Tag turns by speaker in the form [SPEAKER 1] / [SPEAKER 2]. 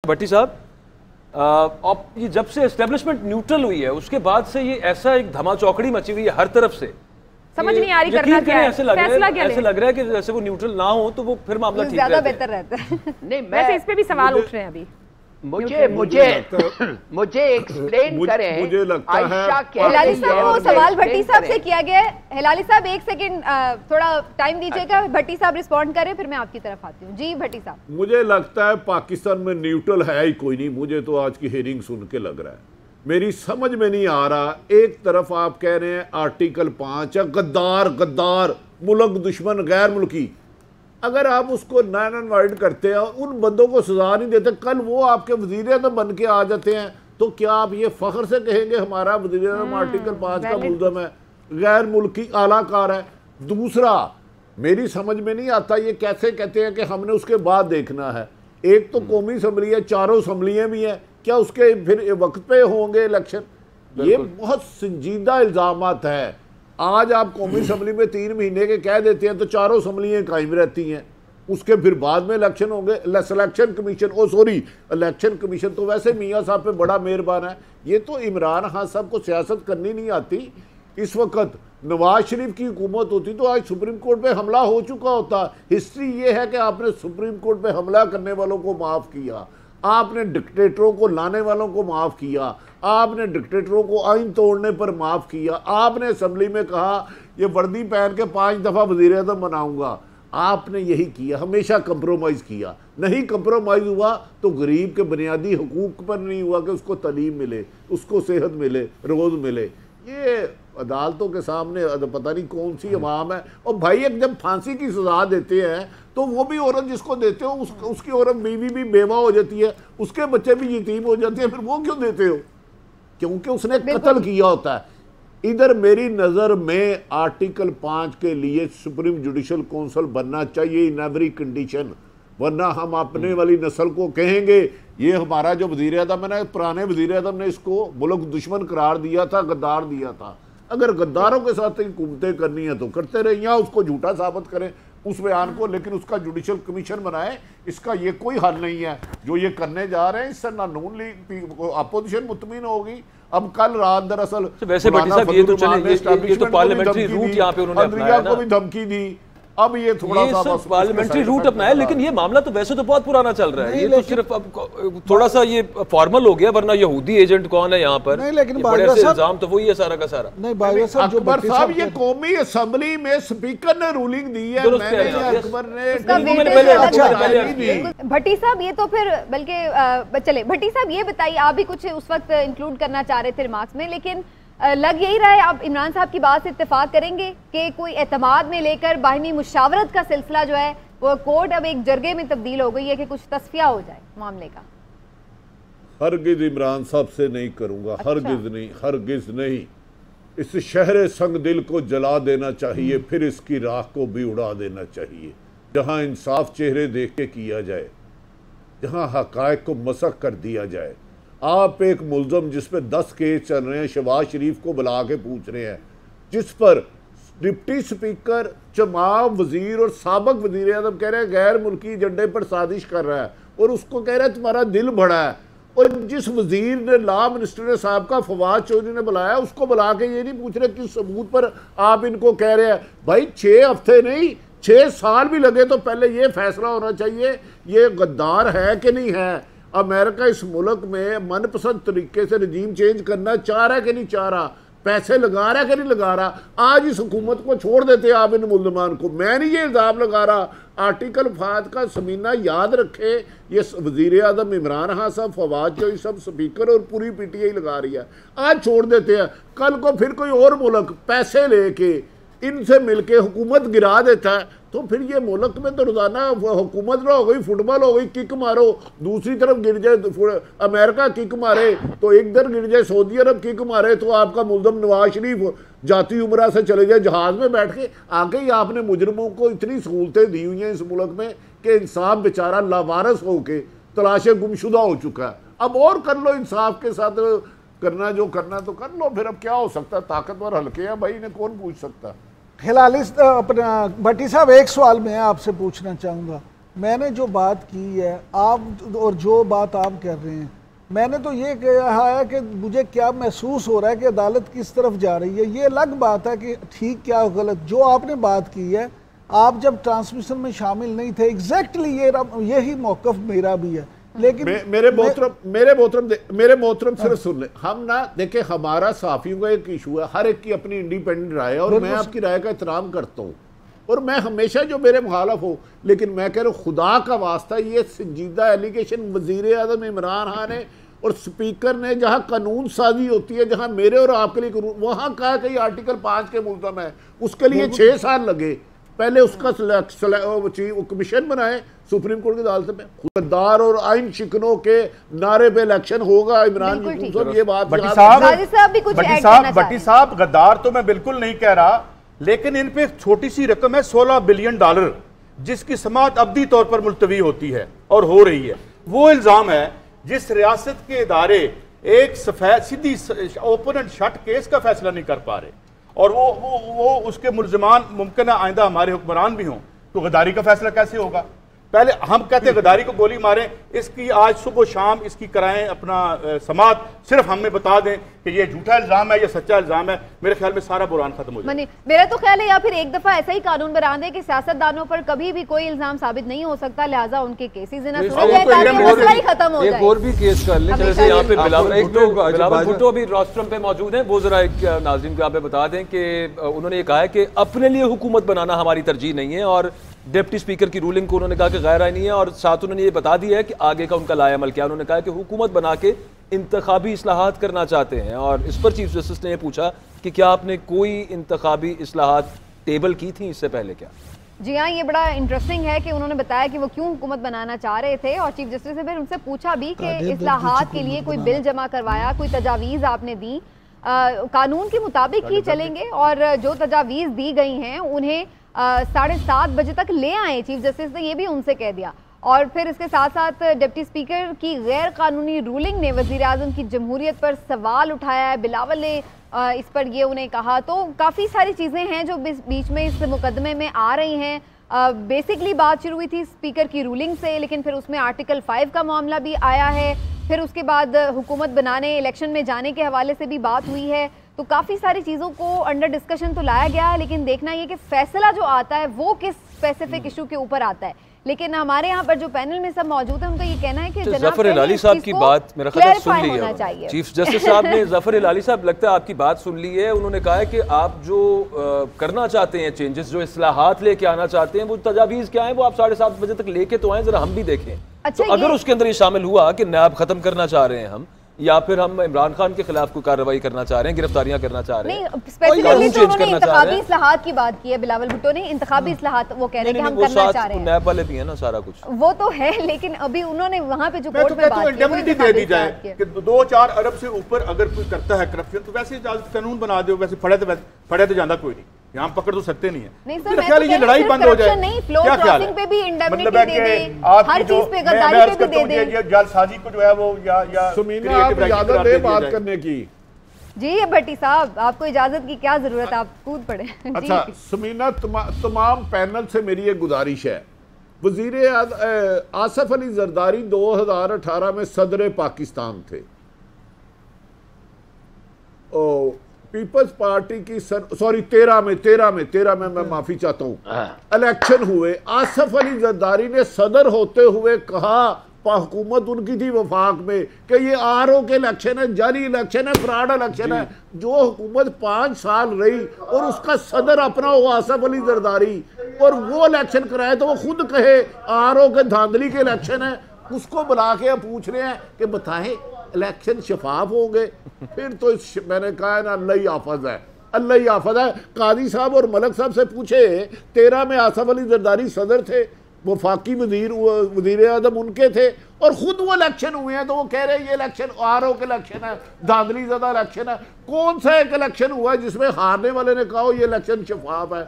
[SPEAKER 1] भट्टी साहब, अब ये जब से एस्टेब्लिशमेंट न्यूट्रल हुई है उसके बाद से ये ऐसा एक धमाचौकड़ी मची हुई है हर तरफ से,
[SPEAKER 2] समझ नहीं आ रही करना क्या है,
[SPEAKER 1] ऐसे लग रहा है कि जैसे वो न्यूट्रल ना हो तो वो फिर मामला ठीक
[SPEAKER 2] ज्यादा बेहतर रहता है। नहीं, वैसे इस पे भी सवाल उठ रहे हैं अभी।
[SPEAKER 3] मुझे एक्सप्लेन करें।
[SPEAKER 4] मुझे लगता है
[SPEAKER 2] हिलाली साहब वो सवाल भट्टी साहब से किया गया है। हिलाली साहब एक सेकंड थोड़ा टाइम दीजिएगा, भट्टी साहब रिस्पॉन्ड करें फिर मैं आपकी तरफ आती हूँ। जी भट्टी साहब।
[SPEAKER 4] मुझे लगता है पाकिस्तान में न्यूट्रल है ही कोई नहीं। मुझे तो आज की हेयरिंग सुन के लग रहा है, मेरी समझ में नहीं आ रहा। एक तरफ आप कह रहे हैं आर्टिकल 5 है, गद्दार गद्दार मुल्क दुश्मन गैर मुल्की। अगर आप उसको नॉन इनवाइट करते हैं, उन बंदों को सजा नहीं देते, कल वो आपके वजीर आज़म बन के आ जाते हैं, तो क्या आप ये फख्र से कहेंगे हमारा वजीर आज़म आर्टिकल 5 का मुल्ज़म है, गैर मुल्की आलाकार है? दूसरा, मेरी समझ में नहीं आता ये कैसे कहते हैं कि हमने उसके बाद देखना है। एक तो कौमी असम्बली है, चारों असम्बलियाँ भी हैं, क्या उसके फिर वक्त पे होंगे इलेक्शन? ये बहुत संजीदा इल्ज़ामात है। आज आप कौमी असम्बली में 3 महीने के कह देते हैं तो चारों असम्बलियाँ कायम रहती हैं, उसके फिर बाद में इलेक्शन होंगे। सिलेक्शन कमीशन इलेक्शन कमीशन तो वैसे मियाँ साहब पे बड़ा मेहरबान है। ये तो इमरान खान साहब को सियासत करनी नहीं आती। इस वक्त नवाज शरीफ की हुकूमत होती तो आज सुप्रीम कोर्ट पे हमला हो चुका होता। हिस्ट्री ये है कि आपने सुप्रीम कोर्ट पे हमला करने वालों को माफ़ किया, आपने डिक्टेटरों को लाने वालों को माफ़ किया, आपने डिक्टेटरों को आइन तोड़ने पर माफ़ किया, आपने असम्बली में कहा ये वर्दी पहन के 5 दफ़ा वज़ीर आज़म बनाऊंगा। आपने यही किया, हमेशा कंप्रोमाइज़ किया। नहीं कंप्रोमाइज़ हुआ तो गरीब के बुनियादी हकूक़ पर नहीं हुआ कि उसको तालीम मिले, उसको सेहत मिले, रोज़ मिले। ये अदालतों के सामने पता नहीं कौन सी अवाम है। और भाई एक जब फांसी की सज़ा देते हैं तो वो भी औरत जिसको देते हो उसकी औरत बीवी भी बेवा हो जाती है, उसके बच्चे भी यतीम हो जाते हैं, फिर वो क्यों देते हो? क्योंकि उसने कत्ल किया होता है। इधर मेरी नज़र में आर्टिकल 5 के लिए सुप्रीम जुडिशल काउंसिल बनना चाहिए इन एवरी कंडीशन, वरना हम अपने वाली नस्ल को कहेंगे ये हमारा जो वज़ीर आज़म है ना, पुराने वज़ीर आज़म ने इसको मुल्क दुश्मन करार दिया था, गद्दार दिया था। अगर गद्दारों के साथ हुकूमतें करनी है तो करते रहे, या उसको झूठा साबित करें उस बयान को, लेकिन उसका जुडिशल कमीशन बनाए। इसका ये कोई हल नहीं है जो ये करने जा रहे हैं। इससे ना नून लीग अपोजिशन मुतमिन होगी। अब कल रात दरअसल
[SPEAKER 1] वैसे ये तो पार्लियामेंट्री रूट यहाँ पे उन्होंने अपनाया
[SPEAKER 4] को भी धमकी दी। अब ये थोड़ा सा
[SPEAKER 1] पार्लियामेंट्री रूट अपनाया, लेकिन ये मामला तो वैसे तो बहुत पुराना चल रहा है। ये तो सिर्फ अब थोड़ा सा ये फॉर्मल हो गया, वरना यहूदी एजेंट कौन है यहाँ पर?
[SPEAKER 5] नहीं, लेकिन
[SPEAKER 1] इल्जाम तो वही है सारा का सारा।
[SPEAKER 5] नहीं बाजवा साहब,
[SPEAKER 4] अकबर साहब ये कौमी असम्बली में स्पीकर ने रूलिंग दी है, अकबर ने।
[SPEAKER 2] भट्टी साहब ये तो फिर बल्कि चले, भट्टी साहब ये बताइए, आप भी कुछ उस वक्त इंक्लूड करना चाह रहे थे रिमार्क्स में, लेकिन लग यही रहा है आप इमरान साहब की बात से इत्तेफाक करेंगे कि कोई एतमाद में लेकर बाहिमी मुशावरत का सिलसिला जो है वो कोर्ट अब एक जरगे में तब्दील हो गई है कि कुछ तस्फिया हो जाए मामले का।
[SPEAKER 4] हरगिज इमरान साहब से नहीं करूंगा। अच्छा। हरगिज नहीं। इस शहर संग दिल को जला देना चाहिए, फिर इसकी राख को भी उड़ा देना चाहिए। जहां इंसाफ चेहरे देख के किया जाए, जहां हकायक को मसक कर दिया जाए। आप एक मुल्ज़म जिस पे 10 केस चल रहे हैं, शहबाज शरीफ को बुला के पूछ रहे हैं, जिस पर डिप्टी स्पीकर, तमाम वजीर और साबिक वजीर आज़म कह रहे हैं गैर मुल्की एजेंडे पर साजिश कर रहा है, और उसको कह रहा है तुम्हारा दिल बड़ा है। और जिस वजीर ने लॉ मिनिस्टर ने साहब का फवाद चौधरी ने बुलाया, उसको बुला के ये नहीं पूछ रहे किस सबूत पर आप इनको कह रहे हैं। भाई 6 हफ्ते नहीं 6 साल भी लगे तो पहले ये फैसला होना चाहिए ये गद्दार है कि नहीं है। अमेरिका इस मुल्क में मनपसंद तरीके से रजीम चेंज करना चाह रहा है कि नहीं चाह रहा, पैसे लगा रहा है कि नहीं लगा रहा। आज इस हुकूमत को छोड़ देते आप इन मुल्ज़मान को। मैं नहीं ये इल्ज़ाम लगा रहा, आर्टिकल 5 का समीना याद रखे, ये वज़ीर आज़म इमरान खान साहब, फवाद चौधरी सब स्पीकर और पूरी PTI लगा रही है। आज छोड़ देते हैं, कल को फिर कोई और मुल्क पैसे लेके इनसे मिलके हुकूमत गिरा देता है, तो फिर ये मुल्क में तो रोज़ाना हुकूमत ना हो गई, फुटबॉल हो गई, किक मारो, दूसरी तरफ गिर जाए अमेरिका किक मारे तो एक दर गिर जाए सऊदी अरब किक मारे तो आपका मुल्ज़म नवाज शरीफ जाती उम्रा से चले जाए जहाज़ में बैठ के। आगे ही आपने मुजरमों को इतनी सहूलतें दी हुई हैं इस मुल्क में कि इंसाफ बेचारा लावारस होके तलाशे गुमशुदा हो चुका है। अब और कर लो, इंसाफ के साथ करना जो करना तो कर लो, फिर अब क्या हो सकता है? ताकतवर हल्के हैं भाई, इन्हें कौन पूछ सकता।
[SPEAKER 5] हिलाली अपना भट्टी साहब, एक सवाल मैं आपसे पूछना चाहूँगा। मैंने जो बात की है आप और जो बात आप कर रहे हैं, मैंने तो ये कहा है कि मुझे क्या महसूस हो रहा है कि अदालत किस तरफ जा रही है। ये अलग बात है कि ठीक क्या गलत। जो आपने बात की है, आप जब ट्रांसमिशन में शामिल नहीं थे, एग्जैक्टली यही मौकफ मेरा भी है। लेकिन मेरे मोहतरम सिर्फ सुन ले, हम ना देखे, हमारा सहाफियों का एक इशू है, हर एक की अपनी इंडिपेंडेंट राय है और मैं आपकी राय का एहतराम करता हूँ और मैं हमेशा जो मेरे मुखालफ हो, लेकिन मैं कह रहा हूँ खुदा का वास्ता ये संजीदा एलिगेशन वजीर आज़म इमरान खान ने और स्पीकर ने, जहाँ कानून साजी होती है, जहाँ मेरे और आपके लिए वहाँ कहा कि आर्टिकल 5 के मुल्ज़म है, उसके लिए 6 साल लगे। पहले उसका कमीशन बनाए सुप्रीम कोर्ट की अदालत में, खुददार और आइन शिकनों के नारे पे इलेक्शन होगा। इमरान ये बात
[SPEAKER 6] भट्टी साहब गद्दार तो मैं बिल्कुल नहीं कह रहा, लेकिन इन पे छोटी सी रकम है $16 बिलियन जिसकी समाअत अब्दी तौर पर मुलतवी होती है और हो रही है। वो इल्जाम है जिस रियासत के इदारे एक सीधी ओपन एंड शट केस का फैसला नहीं कर पा रहे और वो उसके मुल्ज़मान मुमकिन आइंदा हमारे हुक्मरान भी हों, तो गद्दारी का फैसला कैसे होगा? पहले हम कहते हैं गद्दारी को गोली मारें, इसकी आज सुबह शाम इसकी कराएं अपना समाअत, सिर्फ हमें बता दें कि ये झूठा इल्जाम है या सच्चा इल्जाम है, मेरे ख्याल में सारा बुरान खत्म हो जाए।
[SPEAKER 2] मेरा तो ख्याल है या फिर एक दफा ऐसा ही कानून बना दें कि सियासतदानों पर कभी भी कोई इल्जाम साबित नहीं हो सकता, लिहाजा उनके केसेस मसला ही खत्म हो जाए।
[SPEAKER 1] एक और भी केस कर ले, जैसे यहाँ पे बिलावल भुट्टो अभी रोस्ट्रम पे मौजूद हैं, वो जरा एक नाज़रीन को यहाँ पे बता दें कि उन्होंने ये कहा है कि अपने लिए हुकूमत बनाना हमारी तरजीह नहीं है और डिप्टी स्पीकर की रूलिंग को उन्होंने कहा कि गैर आईनी है और साथ उन्होंने ये बता दिया है कि आगे का उनका लाएअमल क्या। उन्होंने कहा कि हुकूमत बना के इंतखाबी इस्लाहात करना चाहते हैं और इस पर चीफ जस्टिस ने यह पूछा कि क्या आपने कोई इंतखाबी इस्लाहात टेबल की थी इससे पहले क्या?
[SPEAKER 2] जी हाँ, ये बड़ा इंटरेस्टिंग है कि उन्होंने बताया कि वो क्यों हुकूमत बनाना चाह रहे थे और चीफ जस्टिस ने फिर उनसे पूछा भी कि इस्लाहात के लिए कोई बिल जमा करवाया, कोई तजावीज़ आपने दी, कानून के मुताबिक ही चलेंगे और जो तजावीज़ दी गई हैं उन्हें 7:30 बजे तक ले आए। चीफ जस्टिस ने ये भी उनसे कह दिया और फिर इसके साथ साथ डिप्टी स्पीकर की गैर कानूनी रूलिंग ने वज़ीर आज़म की जमहूरियत पर सवाल उठाया है। बिलावल ने इस पर ये उन्हें कहा, तो काफ़ी सारी चीज़ें हैं जो बीच में इस मुकदमे में आ रही हैं। बेसिकली बात शुरू हुई थी स्पीकर की रूलिंग से, लेकिन फिर उसमें आर्टिकल 5 का मामला भी आया है, फिर उसके बाद हुकूमत बनाने इलेक्शन में जाने के हवाले से भी बात हुई है। तो काफ़ी सारी चीज़ों को अंडर डिस्कशन तो लाया गया है, लेकिन देखना ये कि फैसला जो आता है वो किस स्पेसिफिक इशू के ऊपर आता है। लेकिन हमारे यहाँ पर जो पैनल में सब मौजूद है उनका ये कहना है कि
[SPEAKER 1] ज़फ़र इलाही साहब की बात मेरा ख्याल सुन ली है चीफ जस्टिस साहब ने। ज़फ़र इलाही साहब लगता है आपकी बात सुन ली है। उन्होंने कहा है कि आप जो करना चाहते हैं चेंजेस, जो इस्लाहात लेके आना चाहते हैं, वो तजावीज़ क्या है वो आप 7:30 बजे तक लेके तो आए, जरा हम भी देखें। अच्छा, तो अगर उसके अंदर ये शामिल हुआ कि नैब खत्म करना चाह रहे हैं हम, या फिर हम इमरान खान के खिलाफ कोई कार्रवाई करना चाह रहे हैं, गिरफ्तारियां करना चाह रहे हैं,
[SPEAKER 2] स्पेसिफिकली तो उन्होंने इंतखाबी इस्लाहात की बात की है बिलावल भुट्टो ने। इंतखाबी इस्लाहात वो कह रहे हैं कि हम करना चाह रहे हैं,
[SPEAKER 1] नैब वाले भी है ना, सारा कुछ वो
[SPEAKER 2] तो है, लेकिन अभी उन्होंने वहां पे जो कोर्ट में बात की
[SPEAKER 6] इंडेमनिटी दे दी जाए कि 2-4 अरब से ऊपर अगर कोई करता है करप्शन तो वैसे कानून बना दो, वैसे फड़े तो जाता कोई नहीं, यहाँ पकड़ तो सकते नहीं है।
[SPEAKER 2] नहीं सर, मैं तो ये लड़ाई बंद हो जाए। नहीं, फ्लोर क्रॉसिंग पे भी इंडेमनिटी दे दे, हर चीज पे गद्दारी पे भी दे दे,
[SPEAKER 6] जालसाजी को जो है वो या
[SPEAKER 4] सुमीना आप इजाजत दे बात करने की।
[SPEAKER 2] जी ये भट्टी साहब, आपको इजाजत की क्या जरूरत है, आप कूद पड़े।
[SPEAKER 4] अच्छा सुमीना, तमाम पैनल से मेरी ये गुजारिश है, वजीर आसिफ अली जरदारी 2018 में सदर पाकिस्तान थे, पीपल्स पार्टी की 13 में मैं माफी चाहता हूं, इलेक्शन हुए, आसिफ अली जरदारी ने सदर होते हुए कहा, हुकूमत उनकी थी वफाक में, कि ये आरओ के इलेक्शन है, जाली इलेक्शन है, फ्रॉड इलेक्शन है। जो हुकूमत 5 साल रही और उसका सदर अपना हो आसिफ अली जरदारी और वो इलेक्शन कराए, तो वो खुद कहे आरओ के धांधली के इलेक्शन है, उसको बुला के पूछ रहे हैं कि बताएं इलेक्शन शफाफ हो गए। फिर तो मैंने कहा ना, अल्लाह ही हाफिज है, अल्लाह ही हाफिज है। काजी साहब और मलक साहब से पूछे, 13 में आसिफ अली जरदारी सदर थे, वफाकी वजीर आज़म उनके थे और खुद वो इलेक्शन हुए हैं, तो वो कह रहे हैं ये इलेक्शन आरओ के इलेक्शन है, धांधली ज़्यादा इलेक्शन है। कौन सा एक इलेक्शन हुआ है जिसमें हारने वाले ने कहा ये इलेक्शन शफाफ है?